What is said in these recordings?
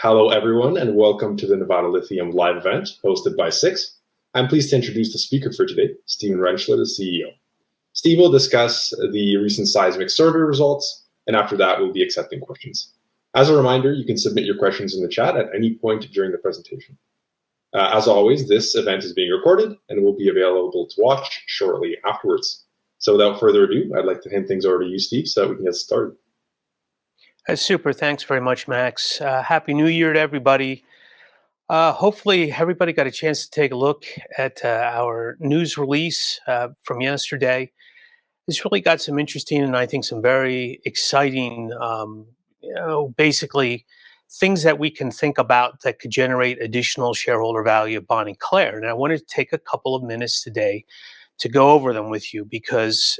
Hello, everyone, and welcome to the Nevada Lithium live event hosted by Six. I'm pleased to introduce the speaker for today, Stephen Rentschler, the CEO. Steve will discuss the recent Seismic survey results, and after that, we'll be accepting questions. As a reminder, you can submit your questions in the chat at any point during the presentation. As always, this event is being recorded and will be available to watch shortly afterwards. So without further ado, I'd like to hand things over to you, Steve, so that we can get started. Super. Thanks very much, Max. Happy New Year to everybody. Hopefully everybody got a chance to take a look at our news release from yesterday. It's really got some interesting and I think some very exciting, basically things that we can think about that could generate additional shareholder value of Bonnie Claire. And I wanted to take a couple of minutes today to go over them with you because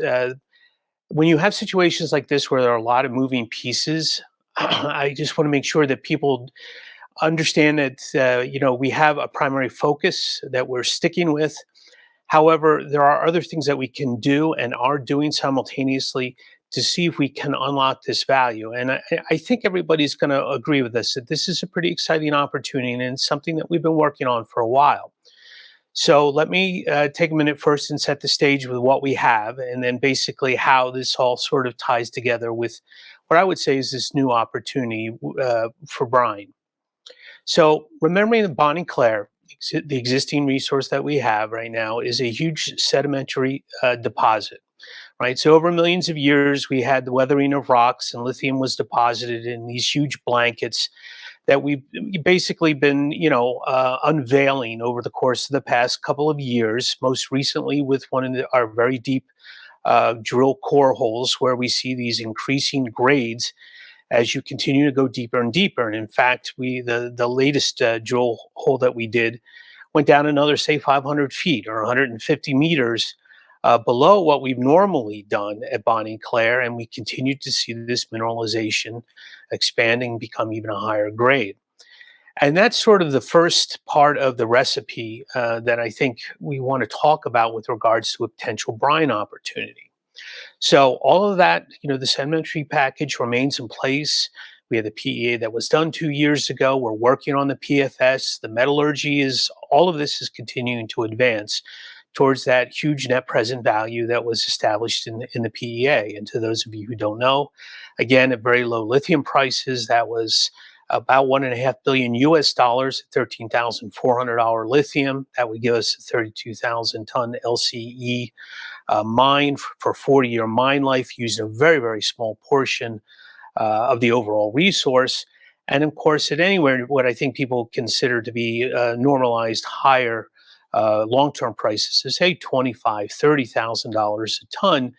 when you have situations like this where there are a lot of moving pieces, I just want to make sure that people understand that we have a primary focus that we're sticking with. However, there are other things that we can do and are doing simultaneously to see if we can unlock this value. And I think everybody's going to agree with us that this is a pretty exciting opportunity and it's something that we've been working on for a while. So let me take a minute first and set the stage with what we have, and then basically how this all sort of ties together with what I would say is this new opportunity for Brine. So remembering that Bonnie Claire, the existing resource that we have right now, is a huge sedimentary deposit, right? So over millions of years, we had the weathering of rocks, and lithium was deposited in these huge blankets that we've basically been, unveiling over the course of the past couple of years, most recently with one of our very deep drill core holes where we see these increasing grades as you continue to go deeper and deeper. And in fact, the latest drill hole that we did went down another, say, 500 feet or 150 meters below what we've normally done at Bonnie Claire, and we continue to see this mineralization expanding, become even a higher grade. And that's sort of the first part of the recipe that I think we want to talk about with regards to a potential brine opportunity. So all of that, the sedimentary package remains in place. We have the PEA that was done 2 years ago. We're working on the PFS. The metallurgy all of this is continuing to advance towards that huge net present value that was established in the PEA. And to those of you who don't know, again, at very low lithium prices, that was about $1.5 billion US dollars at $13,400 lithium. That would give us a 32,000 ton LCE mine for 40-year mine life, using a very, very small portion of the overall resource. And of course, at anywhere what I think people consider to be normalized higher long-term prices is, say, $25,000, $30,000 a ton,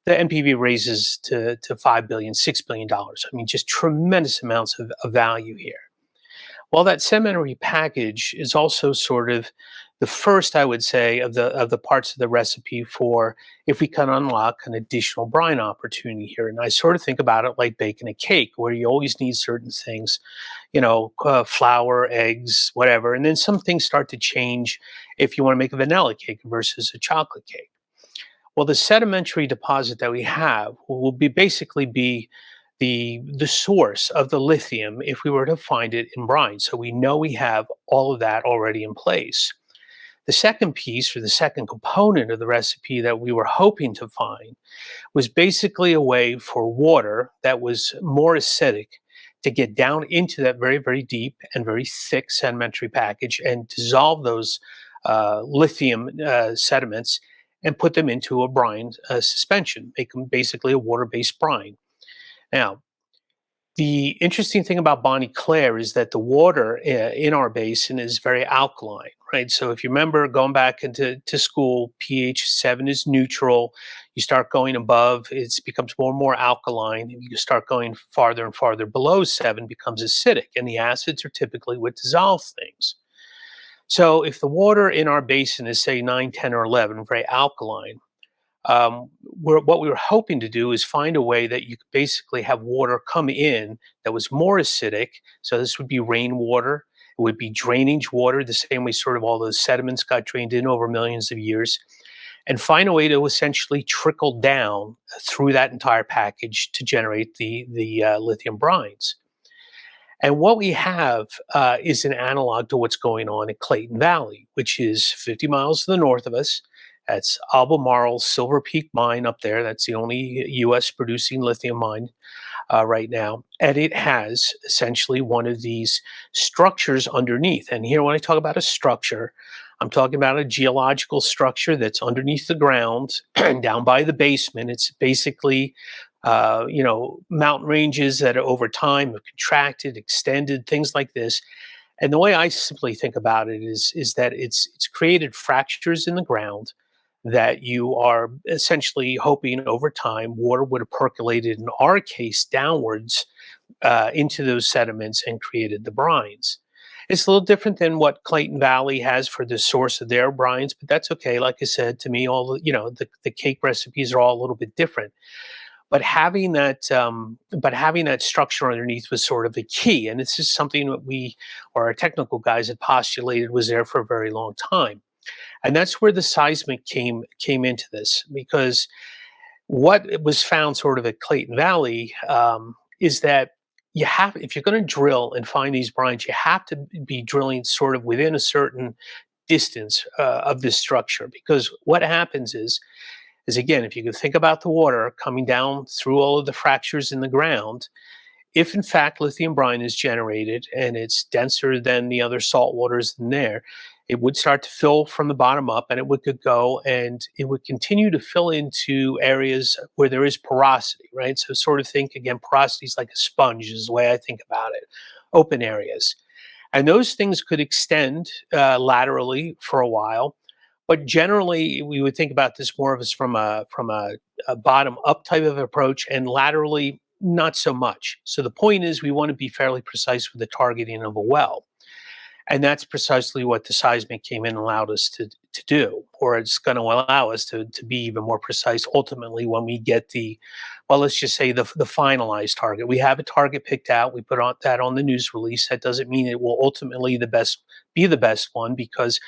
the NPV raises to $5 billion, $6 billion. I mean, just tremendous amounts of value here. Well, that sedimentary package is also sort of the first, I would say, of the parts of the recipe for if we can unlock an additional brine opportunity here. And I sort of think about it like baking a cake, where you always need certain things, flour, eggs, whatever. And then some things start to change if you want to make a vanilla cake versus a chocolate cake. Well, the sedimentary deposit that we have will basically be the source of the lithium if we were to find it in brine. So we know we have all of that already in place. The second piece, or the second component of the recipe that we were hoping to find, was basically a way for water that was more acidic to get down into that very, very deep and very thick sedimentary package and dissolve those lithium sediments and put them into a brine suspension, make them basically a water-based brine. Now, the interesting thing about Bonnie Claire is that the water in our basin is very alkaline, right? So if you remember going back into school, pH 7 is neutral. You start going above, it becomes more and more alkaline. And you start going farther and farther below 7, becomes acidic. And the acids are typically what dissolve things. So if the water in our basin is, say, 9, 10, or 11, very alkaline, what we were hoping to do is find a way that you could basically have water come in that was more acidic. So this would be rainwater. It would be drainage water, the same way sort of all those sediments got drained in over millions of years, and find a way to essentially trickle down through that entire package to generate the lithium brines. And what we have is an analog to what's going on in Clayton Valley, which is 50 miles to the north of us. That's Albemarle's Silver Peak mine up there. That's the only U.S. producing lithium mine right now. And it has essentially one of these structures underneath. And here, when I talk about a structure, I'm talking about a geological structure that's underneath the ground and down by the basement. It's basically mountain ranges that over time have contracted, extended, things like this. And the way I simply think about it is that it's created fractures in the ground that you are essentially hoping over time water would have percolated, in our case, downwards into those sediments and created the brines. It's a little different than what Clayton Valley has for the source of their brines, but that's okay. Like I said, to me, all the cake recipes are all a little bit different. But having that structure underneath was sort of the key, and this is something that we, or our technical guys, had postulated was there for a very long time. And that's where the seismic came into this, because what was found sort of at Clayton Valley is that if you're going to drill and find these brines, you have to be drilling sort of within a certain distance of this structure, because what happens is again, if you can think about the water coming down through all of the fractures in the ground, if in fact lithium brine is generated and it's denser than the other salt waters in there, it would start to fill from the bottom up, and it would go and it would continue to fill into areas where there is porosity, right? So sort of think again, porosity is like a sponge is the way I think about it, open areas. And those things could extend laterally for a while, but generally we would think about this more of as from a bottom up type of approach, and laterally not so much. So the point is we want to be fairly precise with the targeting of a well. And that's precisely what the seismic came in and allowed us to do, or it's going to allow us to be even more precise ultimately when we get let's just say the finalized target. We have a target picked out. We put that on the news release. That doesn't mean it will ultimately be the best one, because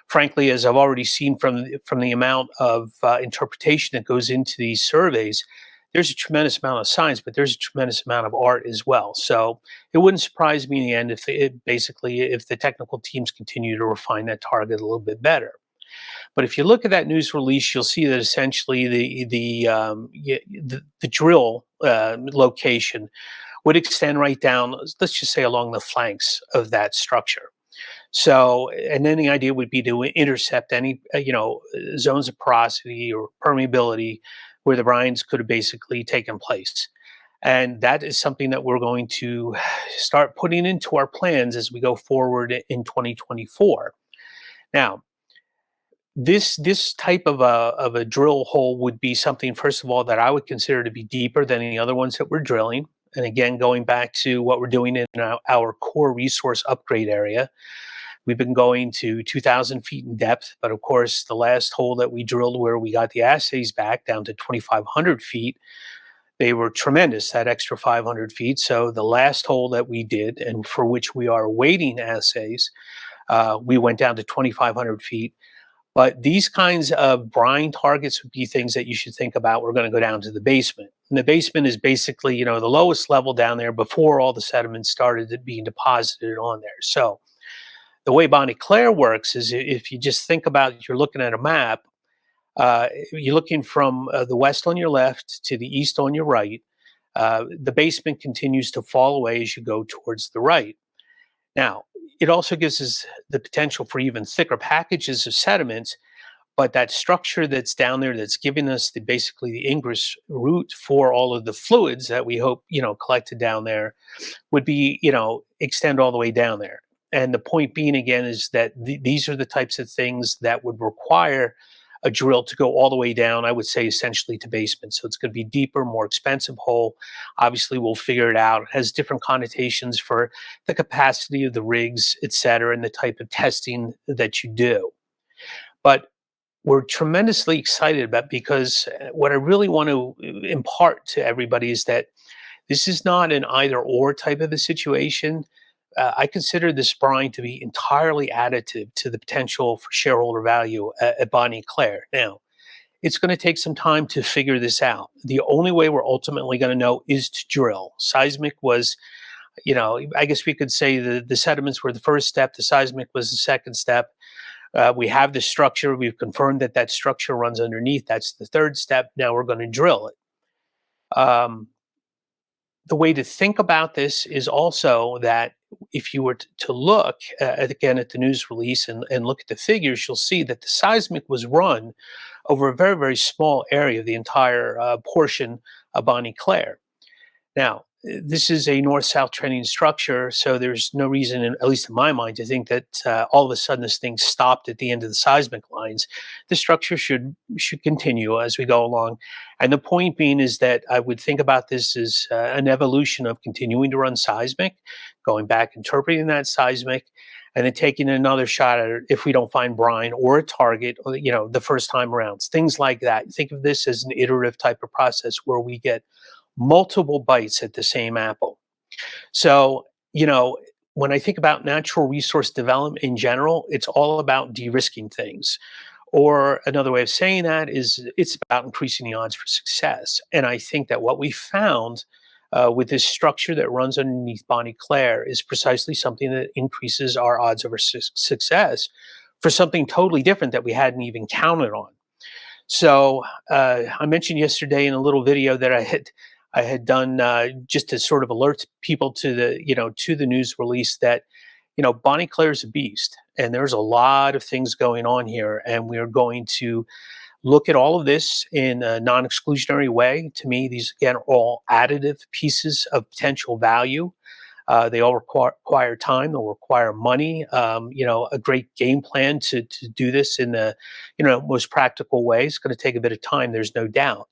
frankly, as I've already seen from the amount of interpretation that goes into these surveys, there's a tremendous amount of science, but there's a tremendous amount of art as well. So it wouldn't surprise me in the end if the technical teams continue to refine that target a little bit better. But if you look at that news release, you'll see that essentially the drill location would extend right down, let's just say, along the flanks of that structure. So, and then the idea would be to intercept any, zones of porosity or permeability where the brines could have basically taken place. And that is something that we're going to start putting into our plans as we go forward in 2024. Now, this type of a drill hole would be something, first of all, that I would consider to be deeper than any other ones that we're drilling. And again, going back to what we're doing in our core resource upgrade area, we've been going to 2,000 feet in depth, but of course, the last hole that we drilled where we got the assays back down to 2,500 feet, they were tremendous, that extra 500 feet. So the last hole that we did, and for which we are awaiting assays, we went down to 2,500 feet. But these kinds of brine targets would be things that you should think about. We're going to go down to the basement. And the basement is basically, the lowest level down there before all the sediments started being deposited on there. So the way Bonnie Claire works is, if you just think about, you're looking at a map, you're looking from the west on your left to the east on your right. The basement continues to fall away as you go towards the right. Now, it also gives us the potential for even thicker packages of sediments, but that structure that's down there that's giving us basically the ingress route for all of the fluids that we hope, collected down there would be, extend all the way down there. And the point being, again, is that these are the types of things that would require a drill to go all the way down, I would say, essentially to basement. So it's going to be deeper, more expensive hole. Obviously, we'll figure it out. It has different connotations for the capacity of the rigs, et cetera, and the type of testing that you do. But we're tremendously excited about, because what I really want to impart to everybody is that this is not an either or type of a situation. I consider this brine to be entirely additive to the potential for shareholder value at Bonnie and Claire. Now, it's going to take some time to figure this out. The only way we're ultimately going to know is to drill. Seismic was I guess we could say the sediments were the first step, the seismic was the second step. We have the structure. We've confirmed that that structure runs underneath. That's the third step. Now we're going to drill it. The way to think about this is also that if you were to look again at the news release and look at the figures, you'll see that the seismic was run over a very, very small area of the entire portion of Bonnie Claire. Now, this is a north-south trending structure, so there's no reason, at least in my mind, to think that all of a sudden this thing stopped at the end of the seismic lines. The structure should continue as we go along, and the point being is that I would think about this as an evolution of continuing to run seismic, going back, interpreting that seismic, and then taking another shot at it if we don't find brine or a target, the first time around. Things like that. Think of this as an iterative type of process where we get multiple bites at the same apple. So, when I think about natural resource development in general, it's all about de-risking things. Or another way of saying that is it's about increasing the odds for success. And I think that what we found with this structure that runs underneath Bonnie Claire is precisely something that increases our odds of success for something totally different that we hadn't even counted on. So I mentioned yesterday in a little video that I had done just to sort of alert people to the news release that Bonnie Claire's a beast, and there's a lot of things going on here, and we're going to look at all of this in a non-exclusionary way. To me, these again are all additive pieces of potential value. They all require time. They'll require money. A great game plan to do this in the most practical way. It's going to take a bit of time. There's no doubt.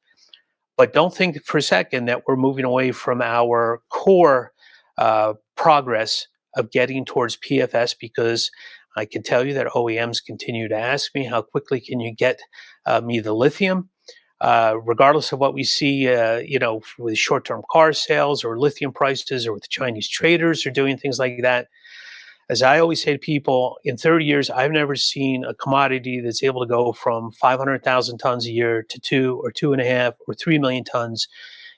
But don't think for a second that we're moving away from our core progress of getting towards PFS, because I can tell you that OEMs continue to ask me, how quickly can you get me the lithium? Regardless of what we see, with short-term car sales or lithium prices or with Chinese traders or doing things like that. As I always say to people, in 30 years, I've never seen a commodity that's able to go from 500,000 tons a year to 2 or 2.5 or 3 million tons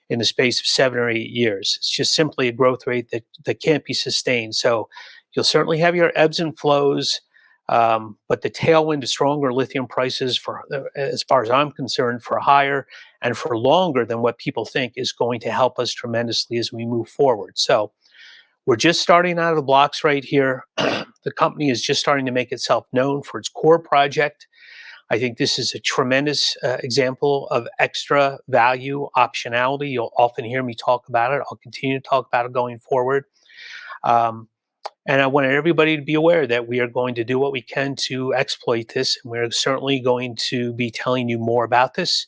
in the space of 7 or 8 years. It's just simply a growth rate that can't be sustained. So you'll certainly have your ebbs and flows, but the tailwind is stronger lithium prices, as far as I'm concerned, for higher and for longer than what people think, is going to help us tremendously as we move forward. So we're just starting out of the blocks right here. The company is just starting to make itself known for its core project. I think this is a tremendous example of extra value optionality. You'll often hear me talk about it. I'll continue to talk about it going forward. And I want everybody to be aware that we are going to do what we can to exploit this. And we're certainly going to be telling you more about this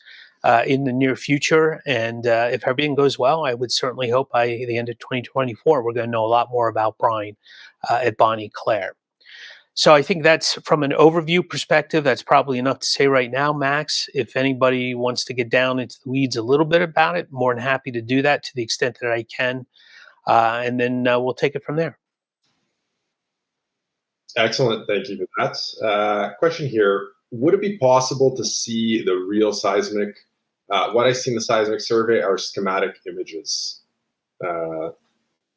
in the near future. And if everything goes well, I would certainly hope by the end of 2024, we're going to know a lot more about brine at Bonnie Claire. So I think that's, from an overview perspective, that's probably enough to say right now, Max. If anybody wants to get down into the weeds a little bit about it, more than happy to do that to the extent that I can. And then we'll take it from there. Excellent. Thank you for that. Question here. Would it be possible to see the real seismic? What I see in the seismic survey are schematic images.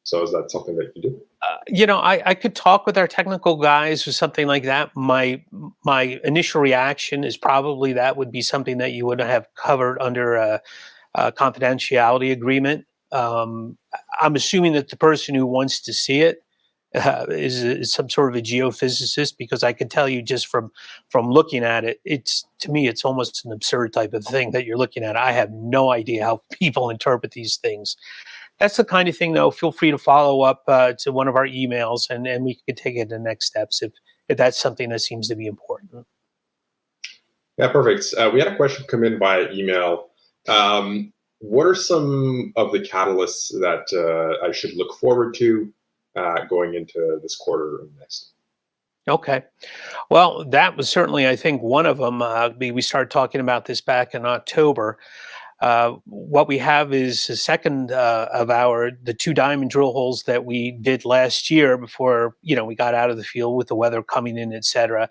So is that something that you do? I could talk with our technical guys or something like that. My initial reaction is probably that would be something that you would have covered under a confidentiality agreement. I'm assuming that the person who wants to see it is some sort of a geophysicist, because I can tell you just from looking at it, to me it's almost an absurd type of thing that you're looking at. I have no idea how people interpret these things. That's the kind of thing, though. Feel free to follow up to one of our emails, and we can take it to the next steps if that's something that seems to be important. Yeah, perfect. We had a question come in by email. What are some of the catalysts that I should look forward to going into this quarter and next? Okay. Well, that was certainly, I think, one of them. We started talking about this back in October. What we have is a second of the 2 diamond drill holes that we did last year before we got out of the field with the weather coming in, et cetera.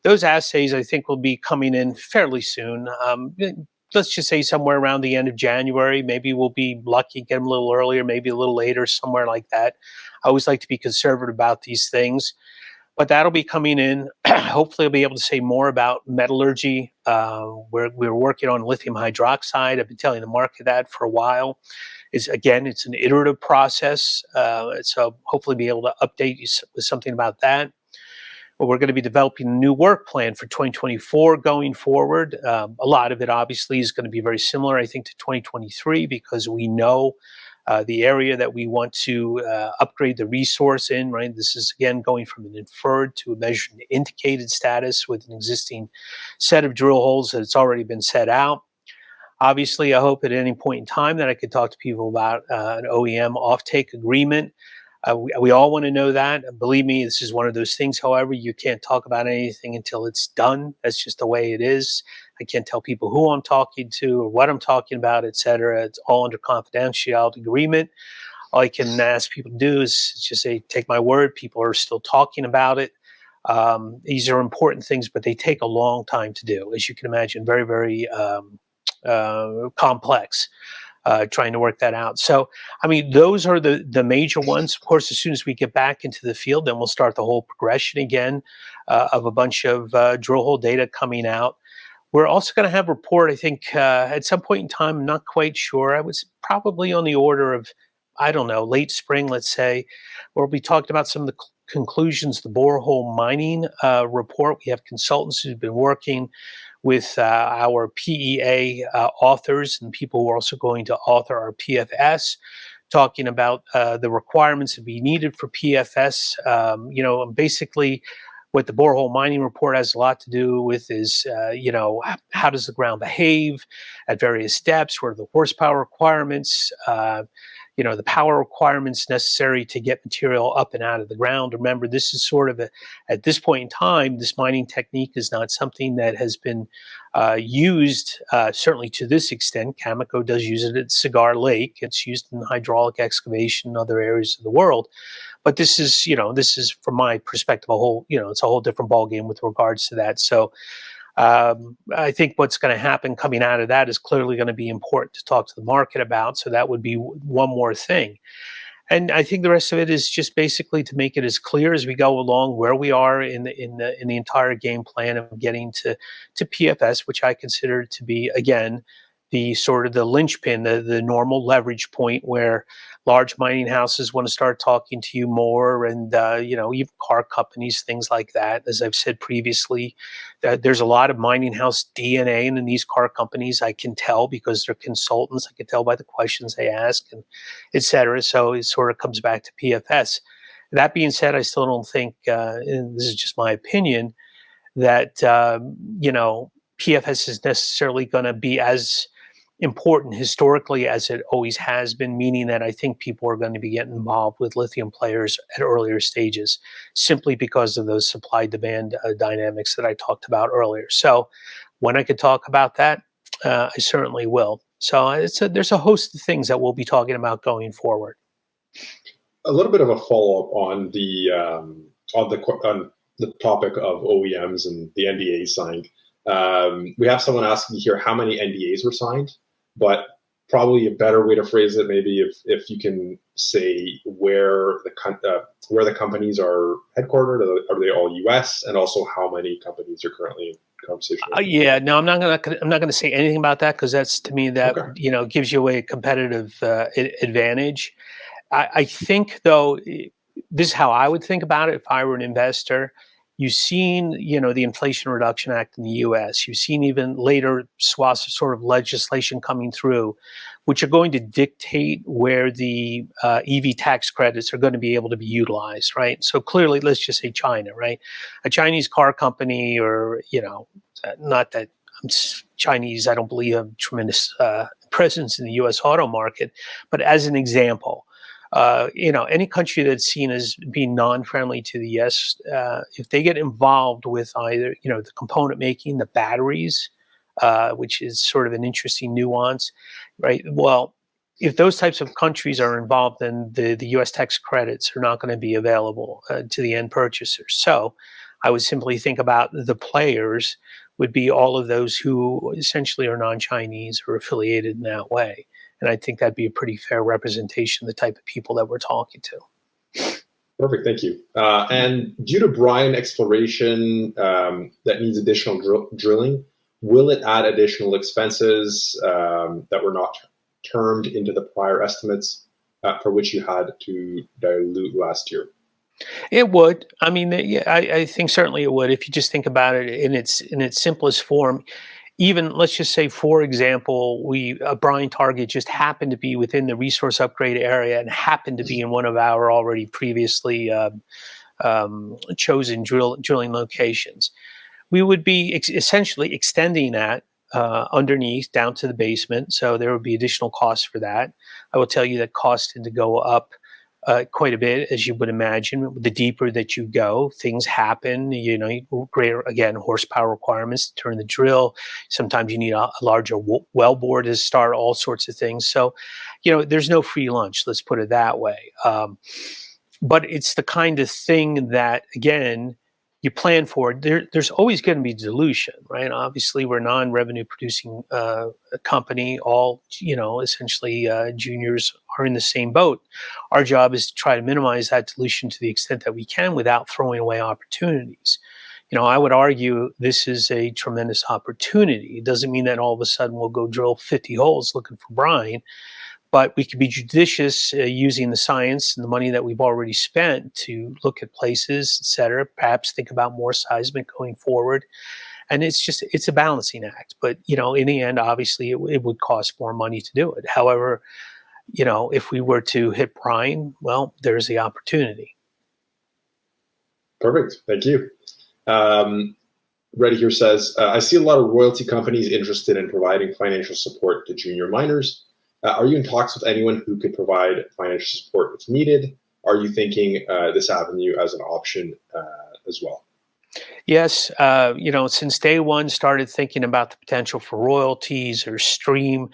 Those assays, I think, will be coming in fairly soon. let's just say somewhere around the end of January. Maybe we'll be lucky, get them a little earlier, maybe a little later, somewhere like that. I always like to be conservative about these things, but that'll be coming in. Hopefully, I'll be able to say more about metallurgy. We're working on lithium hydroxide. I've been telling the market that for a while. It's an iterative process. So hopefully be able to update you with something about that. But we're going to be developing a new work plan for 2024 going forward. A lot of it obviously is going to be very similar, I think, to 2023 because we know the area that we want to upgrade the resource in, right? This is, again, going from an inferred to a measured and indicated status with an existing set of drill holes that's already been set out. Obviously, I hope at any point in time that I could talk to people about an OEM offtake agreement. We all want to know that. Believe me, this is one of those things, however, you can't talk about anything until it's done. That's just the way it is. I can't tell people who I'm talking to or what I'm talking about, et cetera. It's all under confidentiality agreement. All I can ask people to do is just say, take my word, people are still talking about it. These are important things, but they take a long time to do. As you can imagine, very, very complex. Trying to work that out. So, I mean, those are the major ones. Of course, as soon as we get back into the field, then we'll start the whole progression again of a bunch of drill hole data coming out. We're also going to have a report, I think, at some point in time, I'm not quite sure. I was probably on the order of, I don't know, late spring, let's say, where we'll be talking about some of the conclusions, the borehole mining report. We have consultants who've been working with our PEA authors and people who are also going to author our PFS, talking about the requirements that be needed for PFS. Basically, what the borehole mining report has a lot to do with is, how does the ground behave at various depths? What are the horsepower requirements? The power requirements necessary to get material up and out of the ground. Remember, this is sort of at this point in time, this mining technique is not something that has been used, certainly to this extent. Cameco does use it at Cigar Lake. It's used in hydraulic excavation in other areas of the world. But this is from my perspective, it's a whole different ballgame with regards to that. So I think what's going to happen coming out of that is clearly going to be important to talk to the market about. So that would be one more thing. And I think the rest of it is just basically to make it as clear as we go along where we are in the entire game plan of getting to PFS, which I consider to be, again, the sort of the linchpin, the normal leverage point where large mining houses want to start talking to you more, and even car companies, things like that. As I've said previously, there's a lot of mining house DNA in these car companies. I can tell because they're consultants. I can tell by the questions they ask, and et cetera. So it sort of comes back to PFS. That being said, I still don't think, and this is just my opinion, that PFS is necessarily going to be as important historically as it always has been, meaning that I think people are going to be getting involved with lithium players at earlier stages simply because of those supply-demand dynamics that I talked about earlier. So when I could talk about that, I certainly will. So there's a host of things that we'll be talking about going forward. A little bit of a follow-up on the topic of OEMs and the NDAs signed. We have someone asking here how many NDAs were signed, but probably a better way to phrase it, maybe if you can say where the companies are headquartered. Are they all U.S. and also how many companies are currently in conversation? No, I'm not going to say anything about that because that's, to me, that okay, gives you a competitive advantage. I think, though, this is how I would think about it if I were an investor. You've seen, the Inflation Reduction Act in the U.S. You've seen even later swaths of sort of legislation coming through, which are going to dictate where the EV tax credits are going to be able to be utilized, right? So clearly, let's just say China, right? A Chinese car company, or, not that I'm Chinese, I don't believe have tremendous presence in the U.S. auto market, but as an example, any country that's seen as being non-friendly to the U.S., if they get involved with either, the component making, the batteries, which is sort of an interesting nuance, right? Well, if those types of countries are involved, then the U.S. tax credits are not going to be available to the end purchasers. So I would simply think about the players would be all of those who essentially are non-Chinese or affiliated in that way. And I think that'd be a pretty fair representation of the type of people that we're talking to. Perfect, thank you. And due to brine exploration that needs additional drilling, will it add additional expenses that were not termed into the prior estimates for which you had to dilute last year? It would. I mean, yeah, I think certainly it would. If you just think about it in its simplest form, even let's just say, for example, a brine target just happened to be within the resource upgrade area and happened to be in one of our already previously chosen drilling locations. We would be essentially extending that underneath down to the basement. So there would be additional costs for that. I will tell you that costs tend to go up quite a bit, as you would imagine. The deeper that you go, things happen. Greater, again, horsepower requirements to turn the drill. Sometimes you need a larger well bore to start, all sorts of things. So, there's no free lunch. Let's put it that way. But it's the kind of thing that, again, you plan for. There's always going to be dilution, right? Obviously, we're a non-revenue producing company. All essentially juniors are in the same boat. Our job is to try to minimize that dilution to the extent that we can without throwing away opportunities. I would argue this is a tremendous opportunity. It doesn't mean that all of a sudden we'll go drill 50 holes looking for brine, but we could be judicious using the science and the money that we've already spent to look at places, et cetera, perhaps think about more seismic going forward. And it's a balancing act. But, in the end, obviously, it would cost more money to do it. However, if we were to hit brine, well, there's the opportunity. Perfect. Thank you. Reddy here says, I see a lot of royalty companies interested in providing financial support to junior miners. Are you in talks with anyone who could provide financial support if needed? Are you thinking this avenue as an option as well? Yes, since day one, started thinking about the potential for royalties or stream.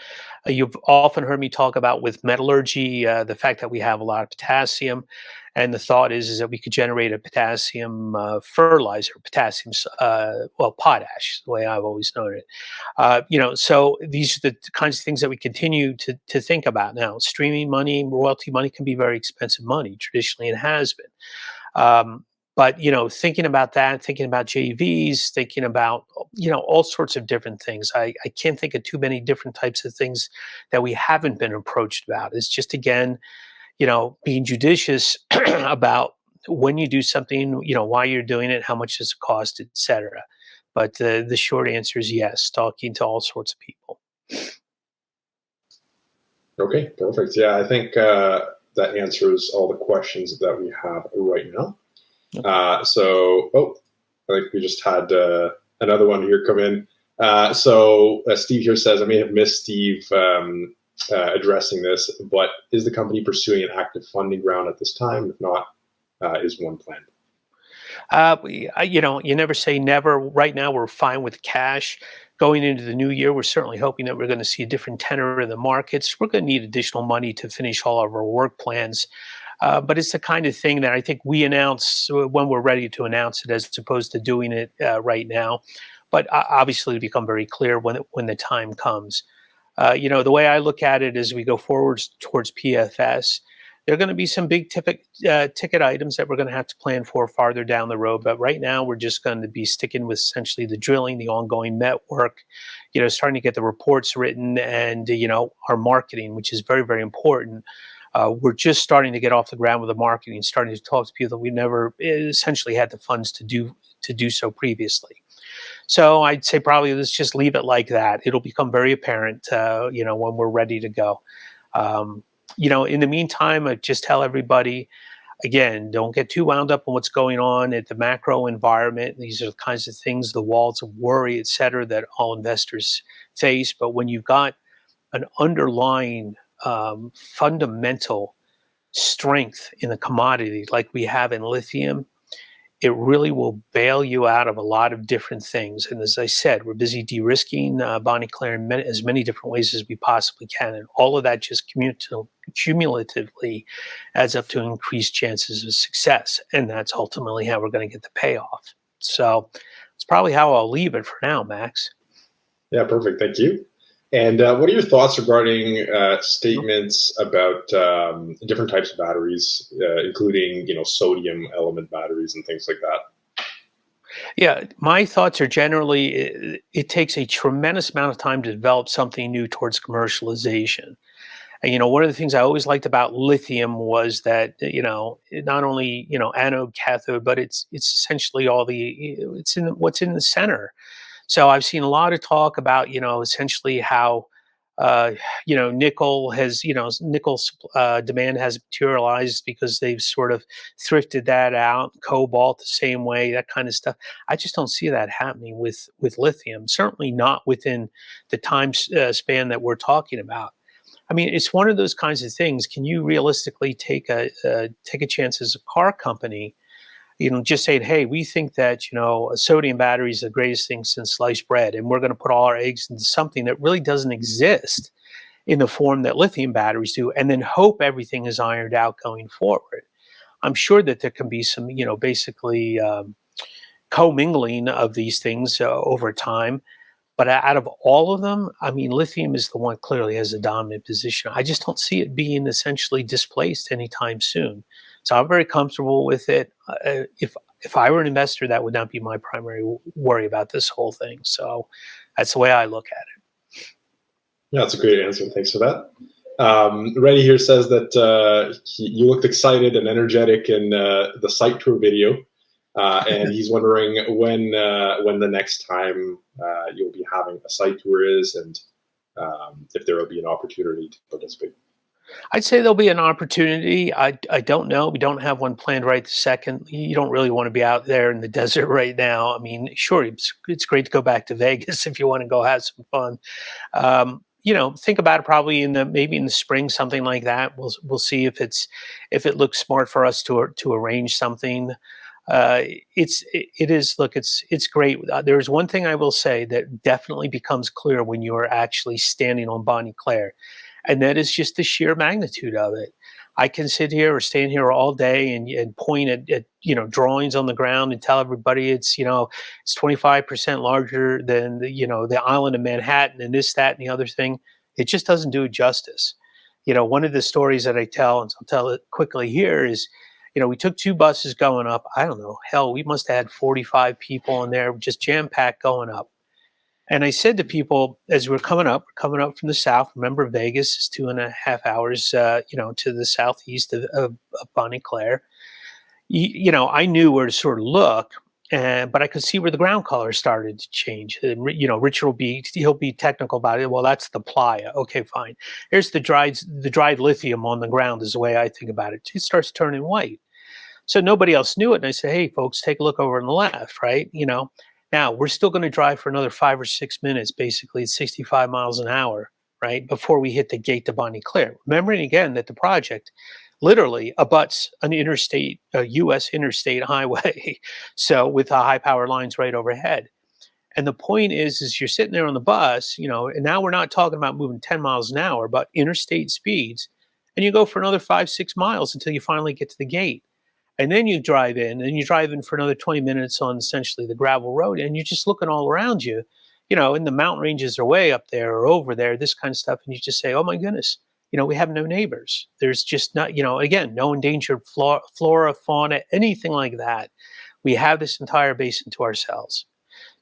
You've often heard me talk about with metallurgy, the fact that we have a lot of potassium, and the thought is that we could generate a potassium fertilizer, potash, the way I've always known it. So these are the kinds of things that we continue to think about now. Streaming money, royalty money can be very expensive money. Traditionally, it has been. But thinking about that, thinking about JVs, thinking about all sorts of different things. I can't think of too many different types of things that we haven't been approached about. It's just, again, being judicious about when you do something, why you're doing it, how much does it cost, et cetera. But the short answer is yes, talking to all sorts of people. Okay, perfect. Yeah, I think that answers all the questions that we have right now. I think we just had another one here come in. Steve here says, I may have missed Steve addressing this, but is the company pursuing an active funding round at this time? If not, is one planned? You never say never. Right now, we're fine with cash. Going into the new year, we're certainly hoping that we're going to see a different tenor in the markets. We're going to need additional money to finish all of our work plans. But it's the kind of thing that I think we announce when we're ready to announce it, as opposed to doing it right now. But obviously, to become very clear when the time comes. The way I look at it as we go forward towards PFS, there are going to be some big ticket items that we're going to have to plan for farther down the road. But right now, we're just going to be sticking with essentially the drilling, the ongoing met work, starting to get the reports written, and our marketing, which is very, very important. We're just starting to get off the ground with the marketing, starting to talk to people that we never essentially had the funds to do so previously. So I'd say probably let's just leave it like that. It'll become very apparent, when we're ready to go. In the meantime, I just tell everybody, again, don't get too wound up on what's going on at the macro environment. These are the kinds of things, the walls of worry, et cetera, that all investors face. But when you've got an underlying fundamental strength in the commodity like we have in lithium, it really will bail you out of a lot of different things. And as I said, we're busy de-risking Bonnie Claire in as many different ways as we possibly can. And all of that just cumulatively adds up to increased chances of success. And that's ultimately how we're going to get the payoff. So let's probably how I'll leave it for now, Max. Yeah, perfect. Thank you. And what are your thoughts regarding statements about different types of batteries, including sodium element batteries and things like that? Yeah, my thoughts are generally it takes a tremendous amount of time to develop something new towards commercialization. And, one of the things I always liked about lithium was that, not only, anode, cathode, but it's essentially it's in what's in the center. So I've seen a lot of talk about, essentially how, uh, nickel's demand has materialized because they've sort of thrifted that out, cobalt the same way, that kind of stuff. I just don't see that happening with lithium. Certainly not within the time span that we're talking about. I mean, it's one of those kinds of things. Can you realistically take a chance as a car company? Just saying, hey, we think that a sodium battery is the greatest thing since sliced bread, and we're going to put all our eggs into something that really doesn't exist in the form that lithium batteries do, and then hope everything is ironed out going forward. I'm sure that there can be some, basically commingling of these things over time, but out of all of them, I mean, lithium is the one clearly has a dominant position. I just don't see it being essentially displaced anytime soon. So I'm very comfortable with it. If I were an investor, that would not be my primary worry about this whole thing. So that's the way I look at it. Yeah, that's a great answer. Thanks for that. Reddy here says that you looked excited and energetic in the site tour video. And he's wondering when the next time you'll be having a site tour is, and if there will be an opportunity to participate. I'd say there'll be an opportunity. I don't know. We don't have one planned right this second. You don't really want to be out there in the desert right now. I mean, sure, it's great to go back to Vegas if you want to go have some fun. Think about it probably maybe in the spring, something like that. We'll see if it looks smart for us to arrange something. It is, look, it's great. There's one thing I will say that definitely becomes clear when you are actually standing on Bonnie Claire, and that is just the sheer magnitude of it. I can sit here or stand here all day and point at drawings on the ground and tell everybody it's 25% larger than the island of Manhattan and this, that, and the other thing. It just doesn't do it justice. One of the stories that I tell, and I'll tell it quickly here, is we took two buses going up. I don't know, hell, we must have had 45 people in there, just jam packed going up. And I said to people as we're coming up from the south. Remember, Vegas is 2.5 hours, to the southeast of Bonnie Claire. I knew where to sort of look, but I could see where the ground color started to change. And, Richard he'll be technical about it. Well, that's the playa. Okay, fine. Here's the dried lithium on the ground is the way I think about it. It starts turning white. So nobody else knew it. And I said, hey, folks, take a look over on the left, right? Now we're still going to drive for another 5 or 6 minutes, basically at 65 miles an hour, right? Before we hit the gate to Bonnie Claire. Remembering again that the project literally abuts an interstate, a U.S. interstate highway. So with high power lines right overhead. And the point is you're sitting there on the bus, and now we're not talking about moving 10 miles an hour, but interstate speeds. And you go for another 5, 6 miles until you finally get to the gate. And then you drive in, and you drive in for another 20 minutes on essentially the gravel road, and you're just looking all around you, and the mountain ranges are way up there or over there, this kind of stuff. And you just say, oh my goodness, we have no neighbors. There's just not, again, no endangered flora, fauna, anything like that. We have this entire basin to ourselves.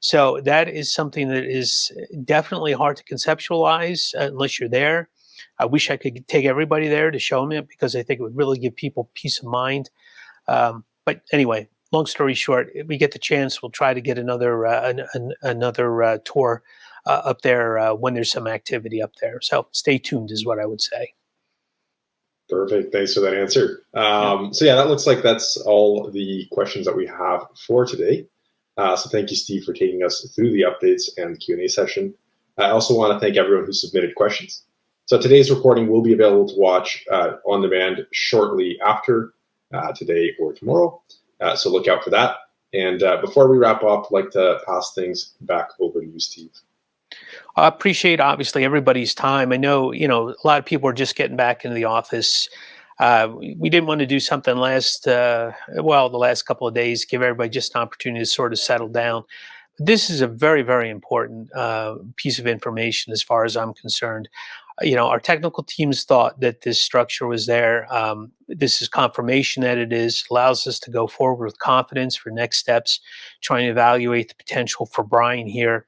So that is something that is definitely hard to conceptualize unless you're there. I wish I could take everybody there to show them it, because I think it would really give people peace of mind. But anyway, long story short, if we get the chance, we'll try to get another tour up there when there's some activity up there. So stay tuned is what I would say. Perfect. Thanks for that answer. So yeah, that looks like that's all the questions that we have for today. So thank you, Steve, for taking us through the updates and the Q&A session. I also want to thank everyone who submitted questions. So today's recording will be available to watch on demand shortly after today or tomorrow. So look out for that. And before we wrap up, I'd like to pass things back over to you, Steve. I appreciate, obviously, everybody's time. I know, a lot of people are just getting back into the office. We didn't want to do something the last couple of days, give everybody just an opportunity to sort of settle down. This is a very, very important piece of information as far as I'm concerned. Our technical teams thought that this structure was there. This is confirmation that it is, allows us to go forward with confidence for next steps, trying to evaluate the potential for brine here.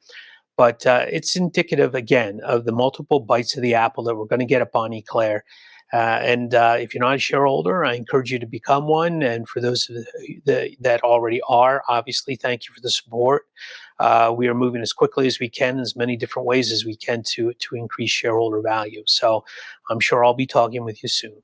But it's indicative, again, of the multiple bites of the apple that we're going to get at Bonnie Claire. And if you're not a shareholder, I encourage you to become one. And for those that already are, obviously, thank you for the support. We are moving as quickly as we can, as many different ways as we can to increase shareholder value. So I'm sure I'll be talking with you soon.